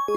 Hey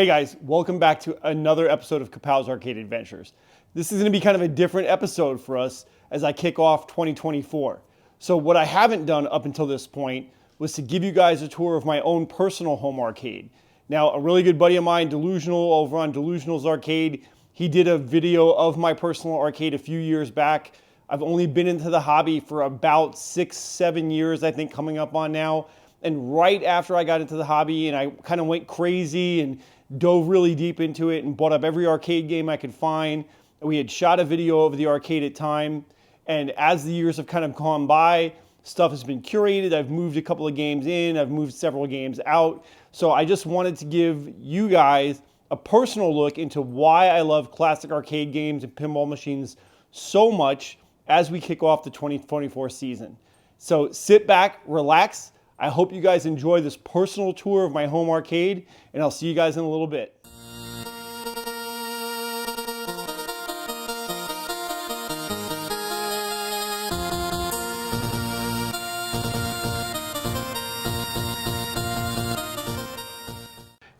guys, welcome back to another episode of Kapows Arcade Adventures. This is going to be kind of a different episode for us as I kick off 2024. So what I haven't done up until this point was to give you guys a tour of my own personal home arcade. Now, a really good buddy of mine, Delusional, over on Delusionals Arcade, he did a video of my personal arcade a few years back. I've only been into the hobby for about 6-7 years, I think, coming up on now. And right after I got into the hobby and I kind of went crazy and dove really deep into it and bought up every arcade game I could find. We had shot a video of the arcade at time. And as the years have kind of gone by, stuff has been curated. I've moved a couple of games in. I've moved several games out. So I just wanted to give you guys a personal look into why I love classic arcade games and pinball machines so much as we kick off the 2024 season. So sit back, relax. I hope you guys enjoy this personal tour of my home arcade, and I'll see you guys in a little bit.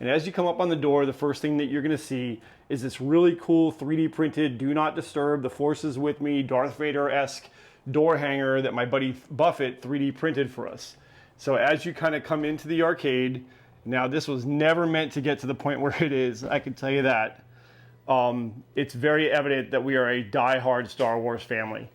And as you come up on the door, the first thing that you're going to see is this really cool 3D printed, do not disturb, the force is with me, Darth Vader-esque door hanger that my buddy Buffett 3D printed for us. So as you kind of come into the arcade, now this was never meant to get to the point where it is, I can tell you that. It's very evident that we are a die-hard Star Wars family.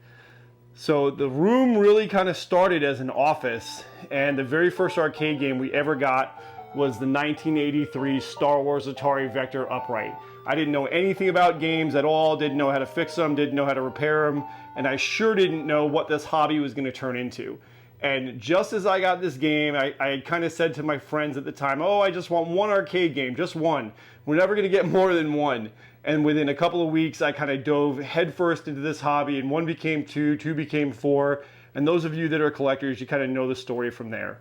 So the room really kind of started as an office, and the very first arcade game we ever got was the 1983 Star Wars Atari Vector Upright. I didn't know anything about games at all, didn't know how to fix them, didn't know how to repair them, and I sure didn't know what this hobby was going to turn into. And just as I got this game, I kind of said to my friends at the time, oh, I just want one arcade game, just one. We're never going to get more than one. And within a couple of weeks, I kind of dove headfirst into this hobby, and one became two became four. And those of you that are collectors, you kind of know the story from there.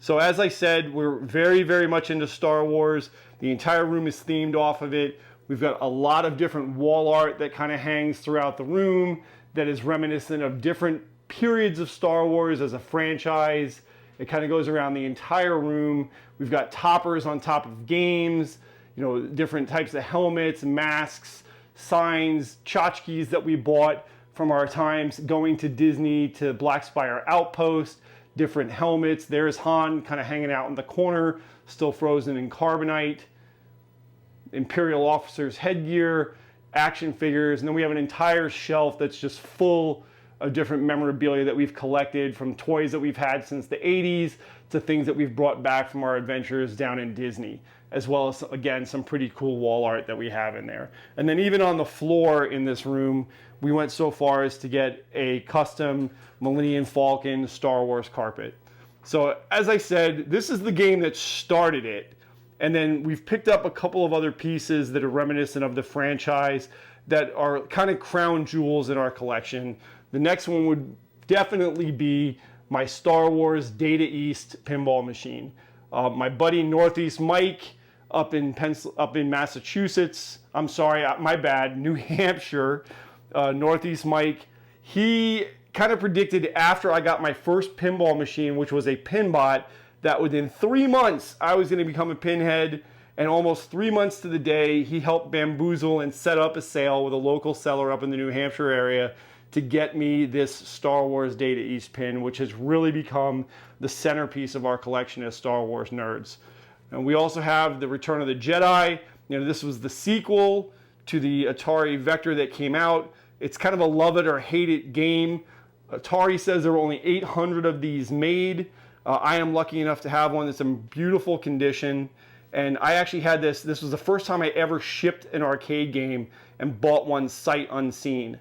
So as I said, we're very, very much into Star Wars. The entire room is themed off of it. We've got a lot of different wall art that kind of hangs throughout the room that is reminiscent of different periods of Star Wars as a franchise. It kind of goes around the entire room. We've got toppers on top of games, you know, different types of helmets, masks, signs, tchotchkes that we bought from our times going to Disney to Black Spire Outpost, different helmets. There's Han kind of hanging out in the corner, still frozen in carbonite, Imperial officers headgear, action figures, and then we have an entire shelf that's just full of different memorabilia that we've collected, from toys that we've had since the 80s to things that we've brought back from our adventures down in Disney, as well as, again, some pretty cool wall art that we have in there. And then even on the floor in this room, we went so far as to get a custom Millennium Falcon Star Wars carpet. So as I said, this is the game that started it. And then we've picked up a couple of other pieces that are reminiscent of the franchise that are kind of crown jewels in our collection. The next one would definitely be my Star Wars Data East pinball machine. My buddy Northeast Mike up in Massachusetts, I'm sorry, my bad, New Hampshire, Northeast Mike, he kind of predicted after I got my first pinball machine, which was a Pinbot, that within 3 months I was going to become a pinhead. And almost 3 months to the day, he helped bamboozle and set up a sale with a local seller up in the New Hampshire area to get me this Star Wars Data East pin, which has really become the centerpiece of our collection as Star Wars nerds. And we also have the Return of the Jedi. You know, this was the sequel to the Atari Vector that came out. It's kind of a love it or hate it game. Atari says there were only 800 of these made. I am lucky enough to have one that's in beautiful condition. And I actually had this. This was the first time I ever shipped an arcade game and bought one sight unseen.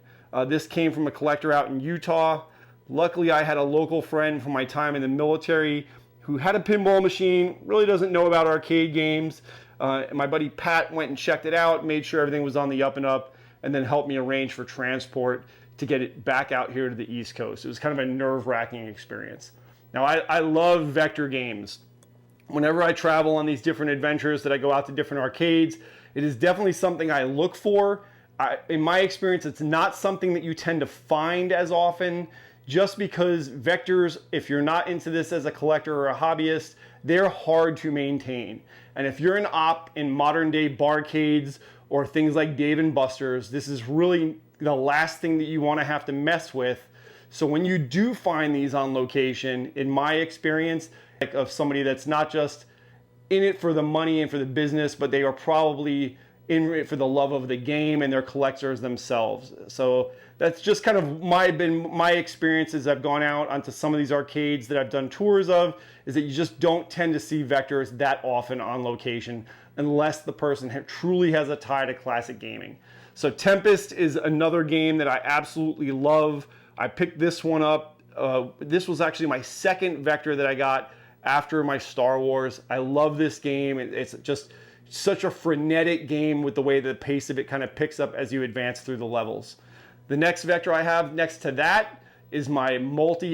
This came from a collector out in Utah. Luckily, I had a local friend from my time in the military who had a pinball machine, really doesn't know about arcade games. My buddy Pat went and checked it out, made sure everything was on the up and up, and then helped me arrange for transport to get it back out here to the East Coast. It was kind of a nerve-wracking experience. Now, I love vector games. Whenever I travel on these different adventures that I go out to different arcades, it is definitely something I look for. in my experience, it's not something that you tend to find as often, just because vectors, if you're not into this as a collector or a hobbyist, they're hard to maintain. And if you're an op in modern day barcades or things like Dave & Buster's, this is really the last thing that you want to have to mess with. So when you do find these on location, in my experience, like of somebody that's not just in it for the money and for the business, but they are probably in it for the love of the game and they're collectors themselves. So that's just kind of my experience as I've gone out onto some of these arcades that I've done tours of, is that you just don't tend to see vectors that often on location unless the person truly has a tie to classic gaming. So Tempest is another game that I absolutely love. I picked this one up. This was actually my second vector that I got after my Star Wars. I love this game. It's just such a frenetic game with the way the pace of it kind of picks up as you advance through the levels. The next vector I have next to that is my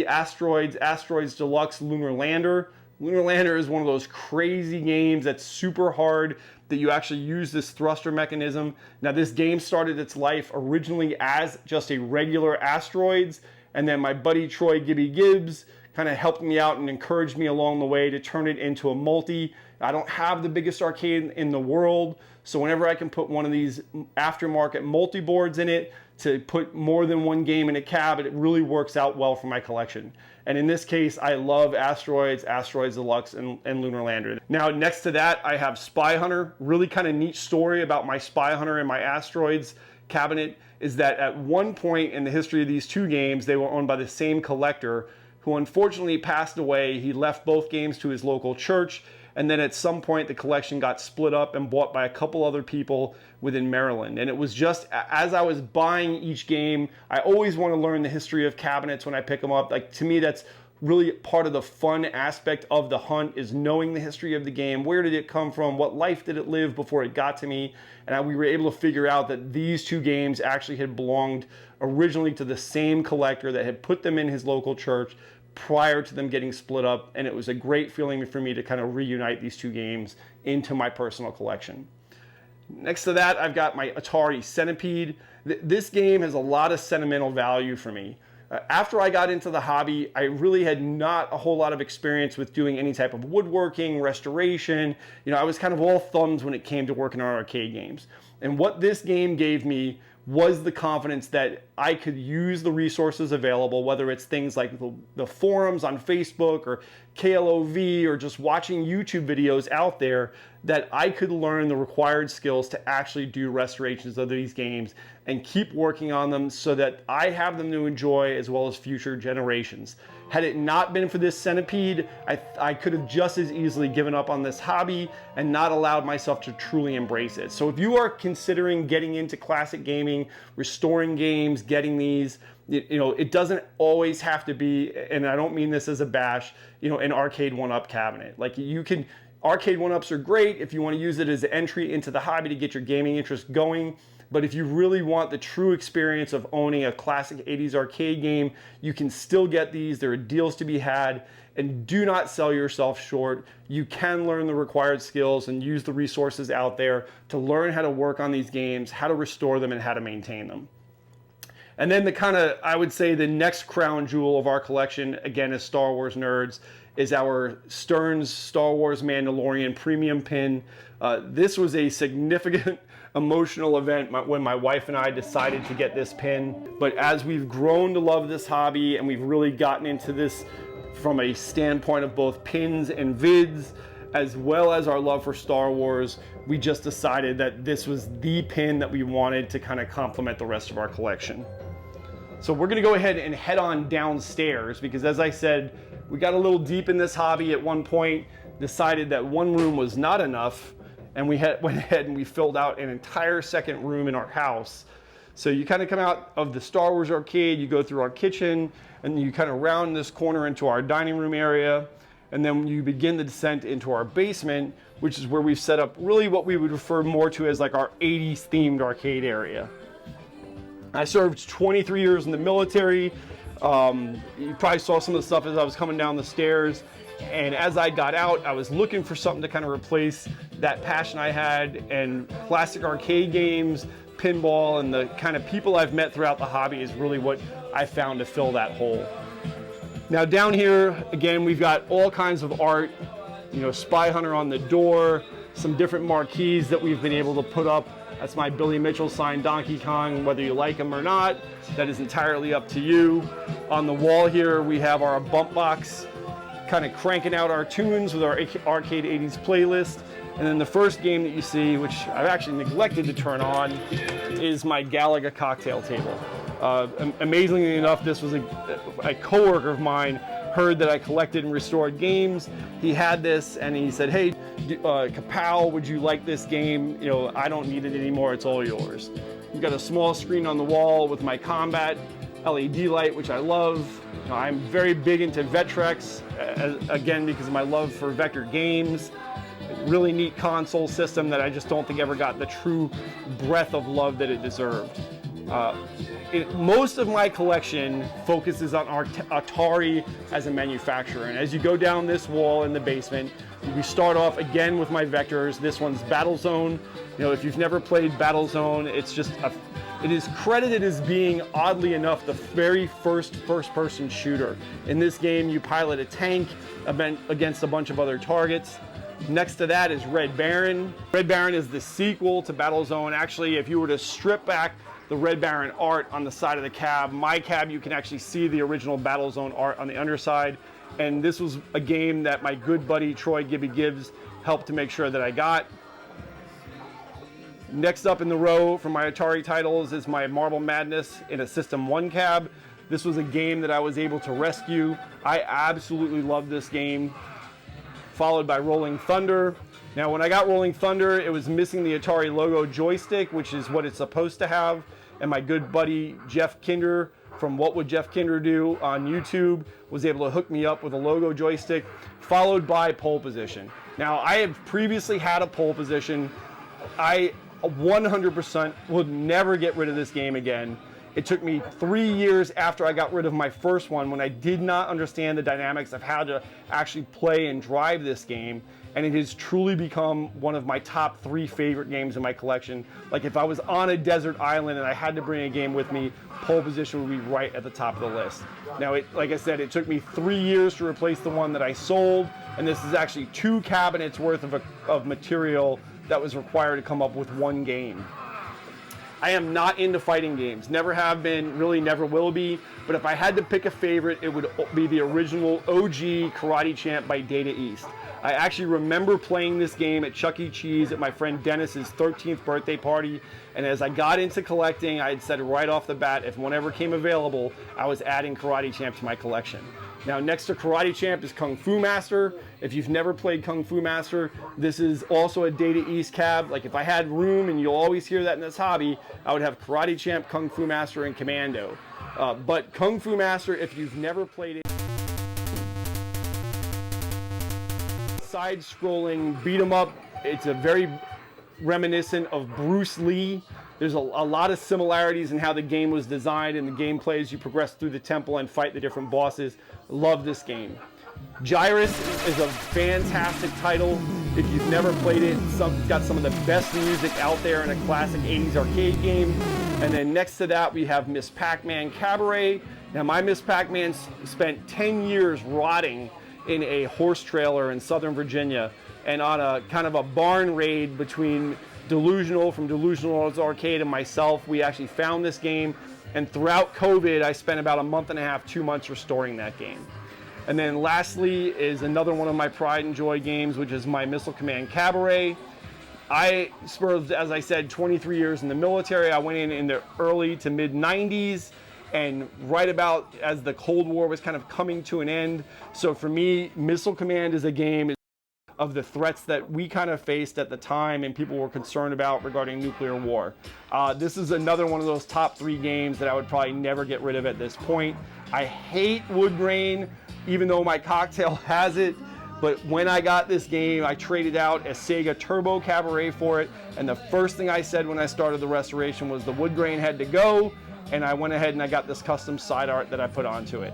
Asteroids Deluxe Lunar Lander. Lunar Lander is one of those crazy games that's super hard, that you actually use this thruster mechanism. Now this game started its life originally as just a regular Asteroids, and then my buddy Troy Gibby Gibbs kind of helped me out and encouraged me along the way to turn it into a multi. I don't have the biggest arcade in the world, so whenever I can put one of these aftermarket multi-boards in it to put more than one game in a cab, it really works out well for my collection. And in this case, I love Asteroids Deluxe, and Lunar Lander. Now, next to that, I have Spy Hunter. Really kind of neat story about my Spy Hunter and my Asteroids cabinet is that at one point in the history of these two games, they were owned by the same collector, who unfortunately passed away. He left both games to his local church, and then at some point the collection got split up and bought by a couple other people within Maryland. And it was just as I was buying each game, I always want to learn the history of cabinets when I pick them up. Like, to me, that's really part of the fun aspect of the hunt, is knowing the history of the game. Where did it come from? What life did it live before it got to me? And we were able to figure out that these two games actually had belonged originally to the same collector that had put them in his local church prior to them getting split up. And it was a great feeling for me to kind of reunite these two games into my personal collection. Next to that, I've got my Atari Centipede. This game has a lot of sentimental value for me. After I got into the hobby, I really had not a whole lot of experience with doing any type of woodworking, restoration. I was kind of all thumbs when it came to working on arcade games. And what this game gave me was the confidence that I could use the resources available, whether it's things like the forums on Facebook or KLOV or just watching YouTube videos out there, that I could learn the required skills to actually do restorations of these games and keep working on them so that I have them to enjoy as well as future generations. Had it not been for this Centipede, I could have just as easily given up on this hobby and not allowed myself to truly embrace it. So if you are considering getting into classic gaming, restoring games, getting these, it doesn't always have to be, and I don't mean this as a bash, an arcade one-up cabinet. Like, arcade one-ups are great if you want to use it as an entry into the hobby to get your gaming interest going. But if you really want the true experience of owning a classic 80s arcade game, you can still get these. There are deals to be had, and do not sell yourself short. You can learn the required skills and use the resources out there to learn how to work on these games, how to restore them, and how to maintain them. And then I would say the next crown jewel of our collection, again, as Star Wars nerds, is our Stearns Star Wars Mandalorian Premium Pin. This was a significant emotional event when my wife and I decided to get this pin. But as we've grown to love this hobby and we've really gotten into this from a standpoint of both pins and vids, as well as our love for Star Wars, we just decided that this was the pin that we wanted to kind of complement the rest of our collection. So we're gonna go ahead and head on downstairs, because as I said, we got a little deep in this hobby at one point, decided that one room was not enough, and we went ahead and we filled out an entire second room in our house. So you kind of come out of the Star Wars arcade, you go through our kitchen, and you kind of round this corner into our dining room area, and then you begin the descent into our basement, which is where we've set up really what we would refer more to as like our 80s themed arcade area. I served 23 years in the military. You probably saw some of the stuff as I was coming down the stairs. And as I got out, I was looking for something to kind of replace that passion I had, and classic arcade games, pinball and the kind of people I've met throughout the hobby is really what I found to fill that hole. Now down here, again, we've got all kinds of art, you know, Spy Hunter on the door, some different marquees that we've been able to put up. That's my Billy Mitchell signed Donkey Kong, whether you like him or not, that is entirely up to you. On the wall here, we have our bump box, kind of cranking out our tunes with our Arcade 80s playlist. And then the first game that you see, which I've actually neglected to turn on, is my Galaga cocktail table. Amazingly enough, this was a coworker of mine heard that I collected and restored games. He had this and he said, hey, Kapow, would you like this game? You know, I don't need it anymore, it's all yours. We've got a small screen on the wall with my Combat LED light, which I love. You know, I'm very big into Vectrex, again, because of my love for vector games. Really neat console system that I just don't think ever got the true breadth of love that it deserved. Most of my collection focuses on Atari as a manufacturer, and as you go down this wall in the basement, we start off again with my vectors. This one's Battlezone. You know, if you've never played Battlezone, it is credited as being, oddly enough, the very first-person shooter. In this game, you pilot a tank against a bunch of other targets. Next to that is Red Baron. Red Baron is the sequel to Battlezone. Actually, if you were to strip back the Red Baron art on the side of the cab, my cab, you can actually see the original Battlezone art on the underside. And this was a game that my good buddy Troy Gibby Gibbs helped to make sure that I got. Next up in the row from my Atari titles is my Marble Madness in a System 1 cab. This was a game that I was able to rescue. I absolutely love this game. Followed by Rolling Thunder. Now when I got Rolling Thunder, it was missing the Atari logo joystick, which is what it's supposed to have. And my good buddy Jeff Kinder from What Would Jeff Kinder Do on YouTube was able to hook me up with a logo joystick, followed by Pole Position. Now I have previously had a Pole Position. I 100% would never get rid of this game again. It took me 3 years after I got rid of my first one, when I did not understand the dynamics of how to actually play and drive this game, and it has truly become one of my top 3 favorite games in my collection. Like if I was on a desert island and I had to bring a game with me, Pole Position would be right at the top of the list. Now, like I said, it took me 3 years to replace the one that I sold, and this is actually 2 cabinets worth of material that was required to come up with one game. I am not into fighting games, never have been, really never will be, but if I had to pick a favorite, it would be the original OG Karate Champ by Data East. I actually remember playing this game at Chuck E. Cheese at my friend Dennis's 13th birthday party, and as I got into collecting, I had said right off the bat, if one ever came available, I was adding Karate Champ to my collection. Now next to Karate Champ is Kung Fu Master. If you've never played Kung Fu Master, this is also a Data East cab. Like if I had room, and you'll always hear that in this hobby, I would have Karate Champ, Kung Fu Master, and Commando. But Kung Fu Master, if you've never played it, side-scrolling beat 'em up. It's a very reminiscent of Bruce Lee. There's a lot of similarities in how the game was designed and the gameplay as you progress through the temple and fight the different bosses. Love this game. Gyrus is a fantastic title. If you've never played it, it's got some of the best music out there in a classic 80s arcade game. And then next to that, we have Miss Pac-Man Cabaret. Now, my Miss Pac-Man spent 10 years rotting in a horse trailer in Southern Virginia, and on a kind of a barn raid between Delusional from Delusionals Arcade and myself, we actually found this game, and throughout COVID, I spent about a month and a half, 2 months restoring that game. And then lastly is another one of my pride and joy games, which is my Missile Command Cabaret. I spent, as I said, 23 years in the military. I went in the early to mid 90s, and right about as the Cold War was kind of coming to an end. So for me, Missile Command is a game of the threats that we kind of faced at the time and people were concerned about regarding nuclear war. This is another one of those top 3 games that I would probably never get rid of at this point. I hate wood grain, even though my cocktail has it. But when I got this game, I traded out a Sega Turbo Cabaret for it. And the first thing I said when I started the restoration was the wood grain had to go. And I went ahead and I got this custom side art that I put onto it.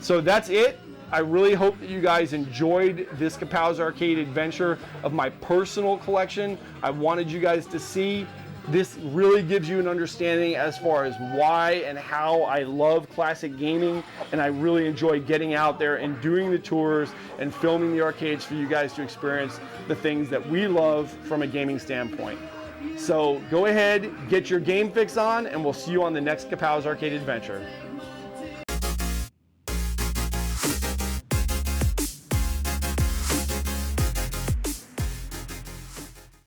So that's it. I really hope that you guys enjoyed this Kapows Arcade adventure of my personal collection. I wanted you guys to see This really gives you an understanding as far as why and how I love classic gaming, and I really enjoy getting out there and doing the tours and filming the arcades for you guys to experience the things that we love from a gaming standpoint. So go ahead, get your game fix on, and we'll see you on the next Kapows Arcade Adventure.